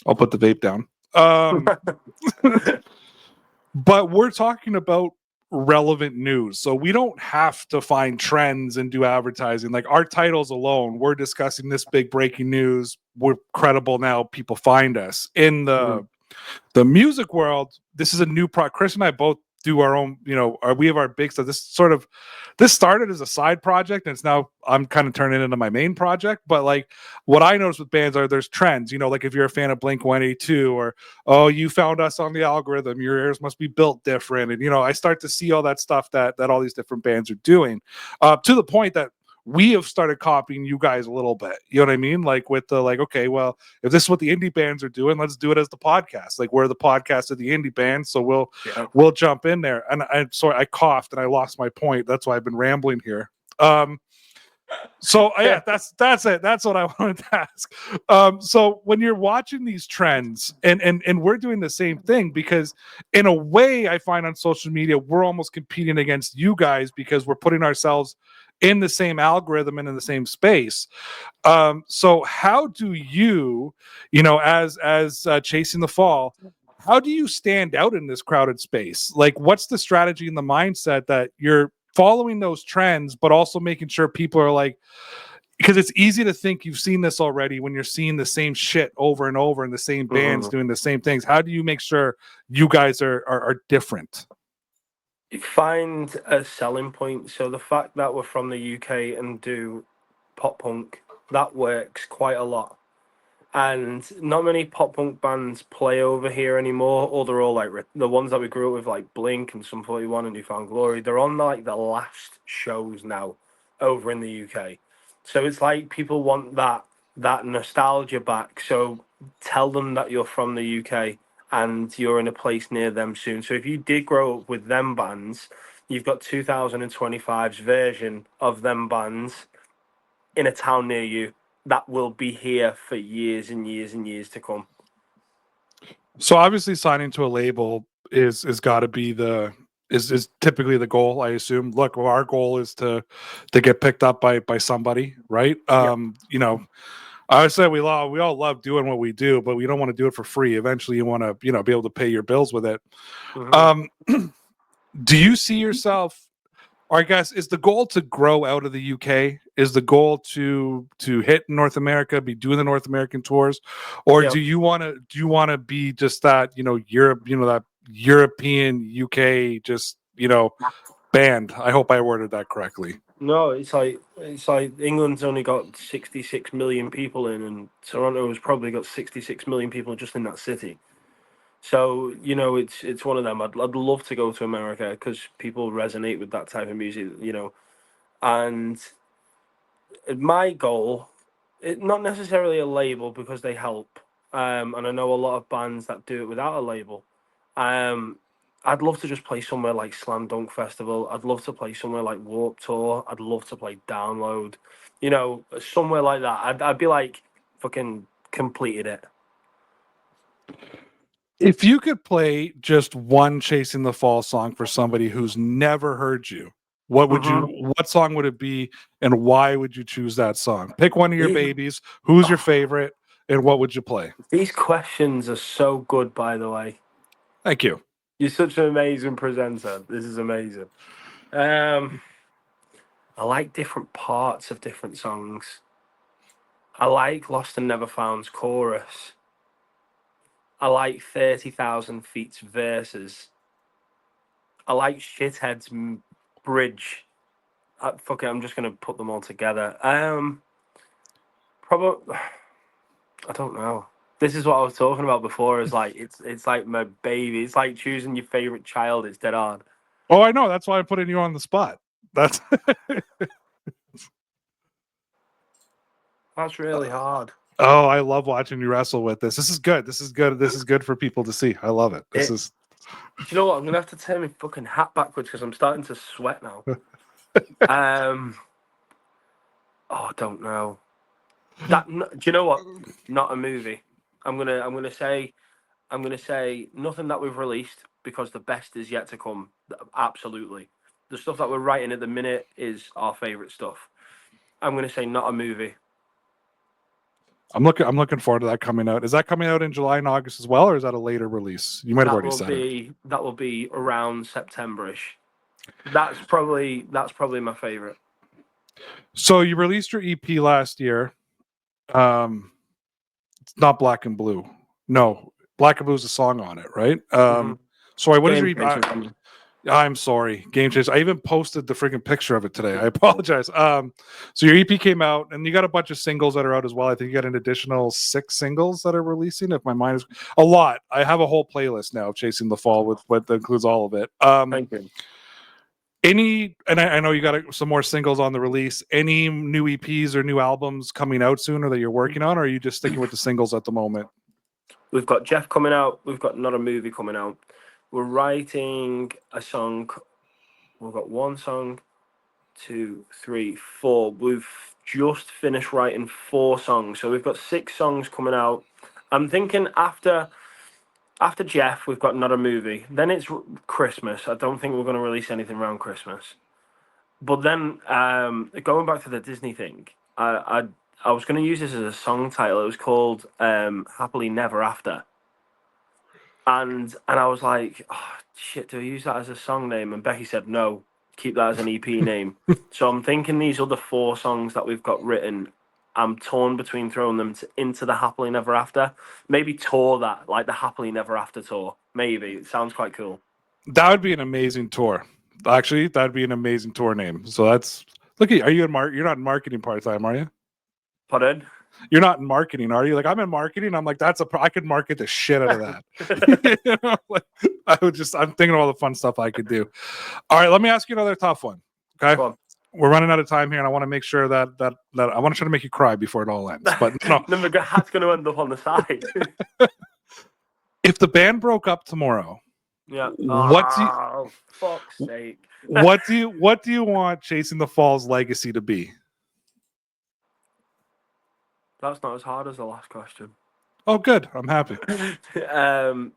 I'll put the vape down. But we're talking about relevant news, so we don't have to find trends and do advertising. Like our titles alone, we're discussing this big breaking news, we're credible now, people find us. In the music world, this is a new product. Kris and I both do our own, we have our big stuff. This started as a side project, and it's now I'm kind of turning it into my main project. But like what I notice with bands there's trends, like if you're a fan of Blink 182, or you found us on the algorithm, your ears must be built different. And I start to see all that stuff that all these different bands are doing, to the point that we have started copying you guys a little bit. You know what I mean? Like with the okay, well, if this is what the indie bands are doing, let's do it as the podcast. Like we're the podcast of the indie band, so we'll jump in there. And I'm sorry, I coughed and I lost my point. That's why I've been rambling here. So yeah, that's it. That's what I wanted to ask. So when you're watching these trends, and we're doing the same thing, because in a way I find on social media we're almost competing against you guys, because we're putting ourselves in the same algorithm and in the same space. So how do you, as Chasing the Fall, how do you stand out in this crowded space? Like, what's the strategy and the mindset that you're following those trends, but also making sure people are like, because it's easy to think you've seen this already when you're seeing the same shit over and over and the same bands doing the same things. How do you make sure you guys are different? Find a selling point. So the fact that we're from the UK and do pop punk, that works quite a lot. And not many pop punk bands play over here anymore, or they're all like the ones that we grew up with, like Blink and Sum 41 and Newfound Glory. They're on like the last shows now over in the UK. So it's like people want that nostalgia back. So tell them that you're from the UK and you're in a place near them soon. So if you did grow up with them bands, you've got 2025's version of them bands in a town near you that will be here for years and years and years to come. So obviously signing to a label is got to be is typically the goal, I assume. Look, well, our goal is to get picked up by somebody, right? You know, I would say we all love doing what we do, but we don't want to do it for free. Eventually you want to, you know, be able to pay your bills with it. Mhm. Do you see yourself, or I guess is the goal to grow out of the UK? Is the goal to hit North America, be doing the North American tours, or Yeah. do you want to be just that, you know, Europe, you know, that European UK just, you know, band? I hope I worded that correctly. No, it's like England's only got 66 million people in, and Toronto has probably got 66 million people just in that city. So you know, it's one of them. I'd love to go to America because people resonate with that type of music, you know. And my goal, not necessarily a label because they help, and I know a lot of bands that do it without a label. Um, I'd love to just play somewhere like Slam Dunk Festival. I'd love to play somewhere like Warp Tour. I'd love to play Download. You know, somewhere like that. I'd be like, fucking completed it. If you could play just one Chasing the Fall song for somebody who's never heard you, what would you, what song would it be, and why would you choose that song? Pick one of your Yeah. babies. Who's your favorite, and what would you play? These questions are so good, by the way. Thank you. You're such an amazing presenter. This is amazing. I like different parts of different songs. I like Lost and Never Found's chorus. I like 30,000 Feet's verses. I like Shithead's bridge. Fuck it, I'm just gonna put them all together. Probably, I don't know. This is what I was talking about before. Is like it's like my baby. It's like choosing your favorite child. It's dead hard. Oh, I know. That's why I'm putting you on the spot. That's That's really hard. oh, I love watching you wrestle with this. This is good. This is good. This is good for people to see. I love it. This is. Do you know what? I'm gonna have to turn my fucking hat backwards because I'm starting to sweat now. Oh, I don't know. Do you know what? Not a movie. I'm gonna say nothing that we've released because the best is yet to come. Absolutely, the stuff that we're writing at the minute is our favorite stuff. I'm gonna say not a movie. I'm looking forward to that coming out. Is that coming out in July and August as well, or is that a later release? You might have already said it. That will be around September-ish. That's probably my favorite. So you released your EP last year. It's not Black and Blue. No, Black and Blue is a song on it, right? Sorry, what is your EP? I'm sorry, Game Changer. I even posted the freaking picture of it today. I apologize. So your EP came out, and you got a bunch of singles that are out as well. I think you got an additional 6 singles that are releasing. If my mind is a lot, I have a whole playlist now of Chasing the Fall with what includes all of it. Thank you. I know you got some more singles on the release. Any new EPs or new albums coming out soon, or that you're working on, or are you just sticking with the singles at the moment? We've got Jeff coming out. We've got Not a Movie coming out. We're writing a song. We've got 1 song, 2, 3, 4. We've just finished writing 4 songs. So we've got 6 songs coming out. I'm thinking after Jeff, we've got Not a Movie. Then it's Christmas. I don't think we're going to release anything around Christmas. But then going back to the Disney thing, I was going to use this as a song title. It was called Happily Never After. And I was like, oh, shit, do I use that as a song name? And Becky said, no, keep that as an EP name. So I'm thinking these other 4 songs that we've got written, I'm torn between throwing them into the Happily Never After. Maybe tour that, like the Happily Never After tour. Maybe. It sounds quite cool. That would be an amazing tour. Actually, that'd be an amazing tour name. So that's, look at you. Are you you're not in marketing part-time, are you? Pardon? You're not in marketing, are you? Like, I'm in marketing. I'm like, I could market the shit out of that. You know, like, I'm thinking of all the fun stuff I could do. All right, let me ask you another tough one. Okay. Go on. we're running out of time here, and I want to make sure that I want to try to make you cry before it all ends. But no, Then the hat's going to end up on the side. if the band broke up tomorrow, Yeah. what do you, Oh, fuck's sake. what do you want Chasing the Falls legacy to be? That's not as hard as the last question. Oh, good. I'm happy. That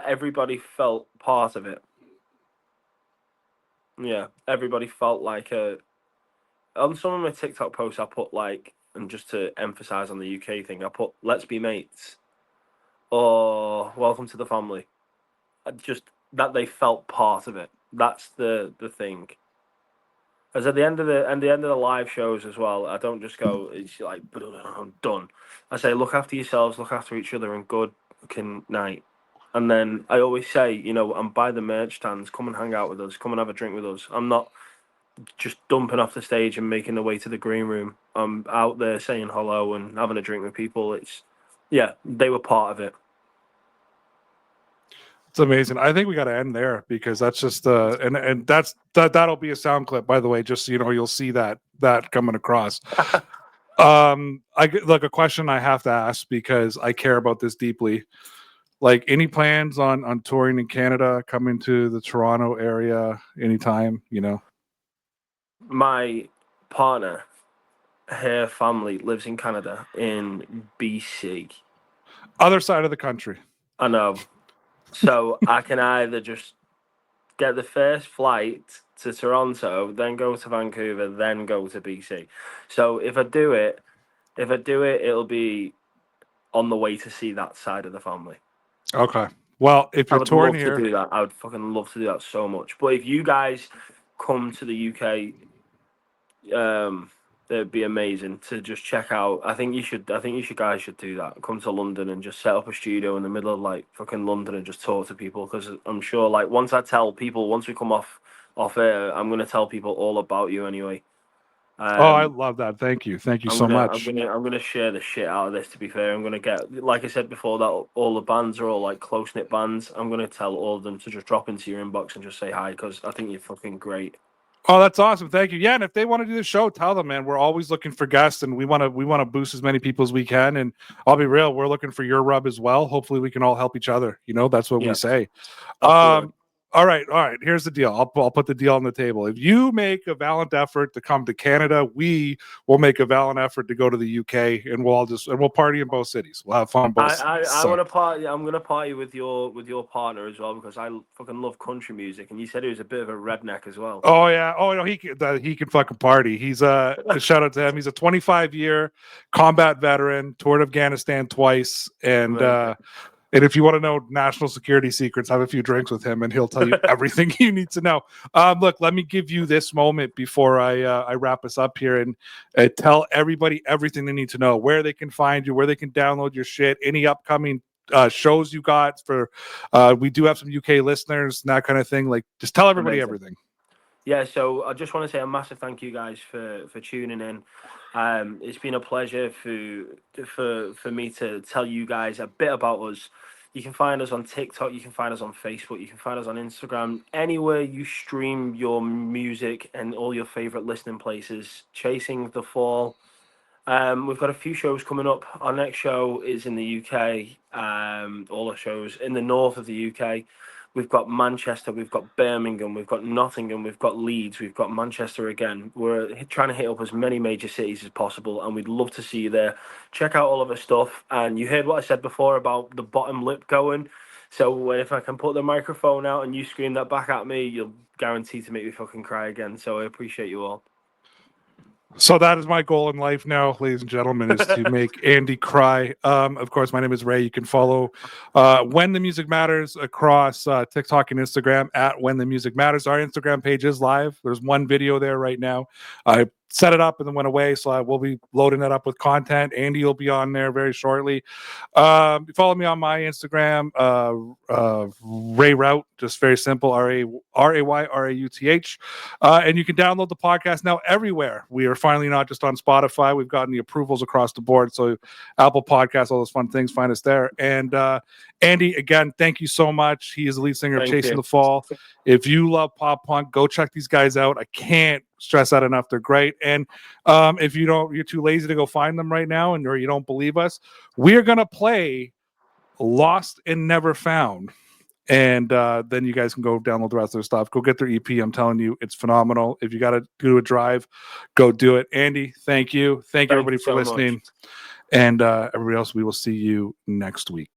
everybody felt part of it. Yeah, everybody felt like on some of my TikTok posts I put like, and just to emphasize on the UK thing, I put "Let's be mates" or "Welcome to the family." Just that they felt part of it. That's the thing. As at the end of the live shows as well, I don't just go, it's like I'm done. I say, look after yourselves, look after each other, and good fucking night. And then I always say, and buy the merch stands, come and hang out with us, come and have a drink with us. I'm not just dumping off the stage and making the way to the green room. I'm out there saying hello and having a drink with people. They were part of it. It's amazing. I think we got to end there because that's just and that'll be a sound clip, by the way, just so you know, you'll see that coming across. A question I have to ask because I care about this deeply. Like, any plans on touring in Canada, coming to the Toronto area anytime, My partner, her family lives in Canada, in BC. Other side of the country. I know. So I can either just get the first flight to Toronto, then go to Vancouver, then go to BC. So if I do it, it'll be on the way to see that side of the family. Okay. Well, if I you're would touring love here, to do that. I would fucking love to do that so much. But if you guys come to the UK, it'd be amazing to just check out. I think you guys should do that. Come to London and just set up a studio in the middle of like fucking London and just talk to people. Because I'm sure, like, once we come off air, I'm gonna tell people all about you anyway. I love that. Thank you so much. I'm gonna share the shit out of this. To be fair, I'm gonna get, like I said before, that all the bands are all like close knit bands. I'm gonna tell all of them to just drop into your inbox and just say hi, because I think you're fucking great. Oh, that's awesome. Thank you. Yeah, and if they want to do the show, tell them, man. We're always looking for guests, and we want to boost as many people as we can. And I'll be real, we're looking for your rub as well. Hopefully, we can all help each other. That's what we say. All right. Here's the deal. I'll put the deal on the table. If you make a valiant effort to come to Canada, we will make a valiant effort to go to the UK, and we'll party in both cities. We'll have fun. I want to party. I'm gonna party with your partner as well, because I fucking love country music, and you said he was a bit of a redneck as well. Oh yeah. Oh no, he can fucking party. He's a shout out to him. He's a 25-year combat veteran, toured Afghanistan twice, and and if you want to know national security secrets, have a few drinks with him, and he'll tell you everything you need to know. Look, let me give you this moment before I wrap us up here, and tell everybody everything they need to know: where they can find you, where they can download your shit, any upcoming shows you got for. We do have some UK listeners and that kind of thing. Like, just tell everybody everything. Yeah, so I just want to say a massive thank you guys for tuning in. It's been a pleasure for me to tell you guys a bit about us. You can find us on TikTok, you can find us on Facebook, you can find us on Instagram, anywhere you stream your music and all your favorite listening places. Chasing the Fall. We've got a few shows coming up. Our next show is in the UK. All our shows in the north of the UK. We've got Manchester, we've got Birmingham, we've got Nottingham, we've got Leeds, we've got Manchester again. We're trying to hit up as many major cities as possible, and we'd love to see you there. Check out all of our stuff. And you heard what I said before about the bottom lip going. So if I can put the microphone out and you scream that back at me, you'll guarantee to make me fucking cry again. So I appreciate you all. So that is my goal in life now, ladies and gentlemen, is to make Andy cry. Of course, my name is Ray. You can follow When the Music Matters across TikTok and Instagram at When the Music Matters. Our Instagram page is live. There's one video there right now. I set it up and then went away, so I will be loading it up with content. Andy will be on there very shortly. Follow me on my Instagram, Ray Rout, just very simple, RAYRAUTH. And you can download the podcast now everywhere. We are finally not just on Spotify. We've gotten the approvals across the board, so Apple Podcasts, all those fun things, find us there. And Andy, again, thank you so much. He is the lead singer of Chasing the Fall. If you love pop punk, go check these guys out. I can't stress that enough. They're great. And if you're too lazy to go find them right now, or you don't believe us, we're gonna play Lost and Never Found. And then you guys can go download the rest of their stuff. Go get their EP. I'm telling you, it's phenomenal. If you got to do a drive, go do it. Andy, thank you. Thank you, everybody, for so much. listening. And everybody else, we will see you next week.